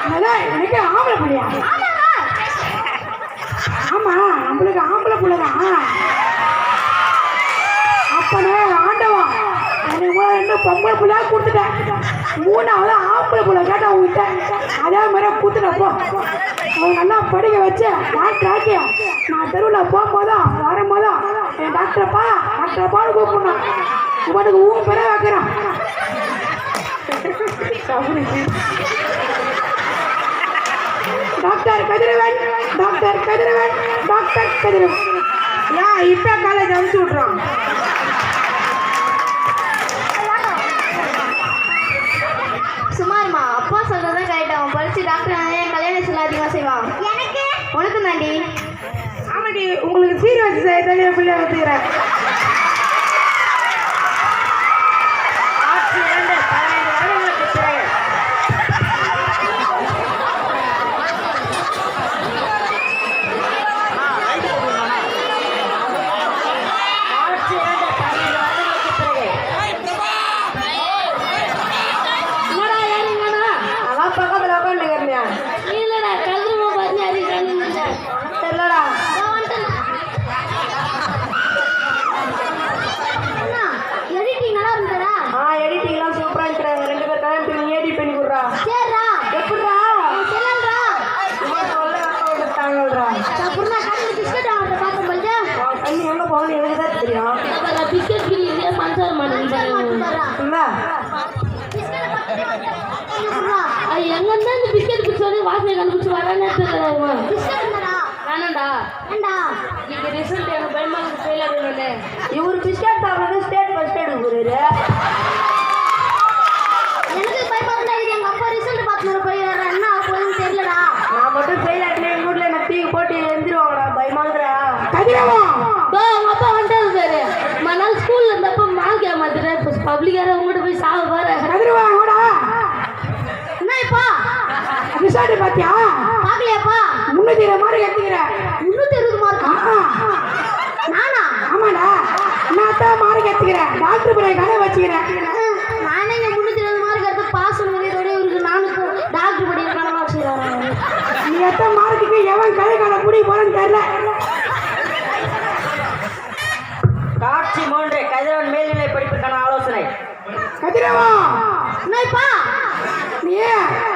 என்னங்க எனக்கு ஆம்பளை பிள்ளையா? ஆமா நம்மளுக்கு ஆம்பளை பிள்ளைதான். அப்பனே ஆண்டவா இன்னும் பொம்பளை பிள்ளையா கொடுத்துட்டேன். மூணாவது ஆம்பளை பிள்ளை கேட்டா உங்ககிட்ட அதே மாதிரி கொடுத்துட்டப்போ அவங்க நல்லா படிக்க வச்சு டாக்டர் ஆக்கி நான் தெருவில் போகும்போதும் வரும்போதும் என் டாக்டரப்பான்னு கூப்பிடணும். இவனுக்கு ஊன் பெற வைக்கிறான். டாக்டர் கதிரவன் டாக்டர் கதிரவன் டாக்டர் கதிரவன் ஏன் இப்போ காலேஜ் அனுப்பிச்சு விட்றான். சுமார்மா அப்பா சொல்றதான் கரெக்ட். அவன் படிச்சு டாக்டர் என் கல்யாணம் சொல்ல அதிகமாக செய்வான். எனக்கு உனக்கு தாண்டி. ஆமாடி உங்களுக்கு சீர் வச்சு தனியாக பிள்ளைய வச்சுக்கிறேன். எங்கன்னா இந்த பிஸ்கெட் பிடிச்சோடனே வாசனை கண்டுபிடிச்சு வரானே வேணாண்டா நீங்க ரிசல்ட் எனக்கு பயமா ஃபெயில் ஆகுது. இவர் பிஸ்கெட் சாப்பிட்றது ஸ்டேட் ஃபர்ஸ்ட் எடுக்கிறாரு. எனக்கு பயமா இருந்தா எங்க அப்பா ரிசல்ட் பார்த்துட்டு போய் என்ன போதுன்னு தெரியலடா. நான் மட்டும் ஃபெயில் ஆகிட்டேன். எங்க வீட்டில் என்ன தீக்கு போட்டு எழுந்திருவாங்கடா பயமாங்கடா. கதிரவா உங்க அப்பா வந்துட்டாரு பேரு மறுநாள் ஸ்கூல்ல இருந்தப்ப மார்க் ஏமாத்துறேன் பப்ளிக்கார உங்ககிட்ட போய் சாவ பாரு. கதிரவா கூட என்னப்பா ரிசல்ட் பாத்தியா? பாக்கலையாப்பா? 320 மார்க் எடுத்துக்கிறேன். 320 மார்க்? நானா? ஆமாடா நான் தான் மார்க் எடுத்துக்கிறேன். டாக்டர் பிள்ளை கடை வச்சுக்கிறேன். நானே 320 மார்க் எடுத்து பாஸ் பண்ணதோட இவருக்கு நானும் டாக்டர் படிக்கிற கனவா வச்சுக்கிறாங்க. நீ எத்த மார்க்குக்கு எவன் கை கால புடி போறன்னு தெரியல. காட்சி 3 கதிரவன் மேல்நிலை படிப்புக்கான ஆலோசனை. கதிரவா என்னப்பா நீ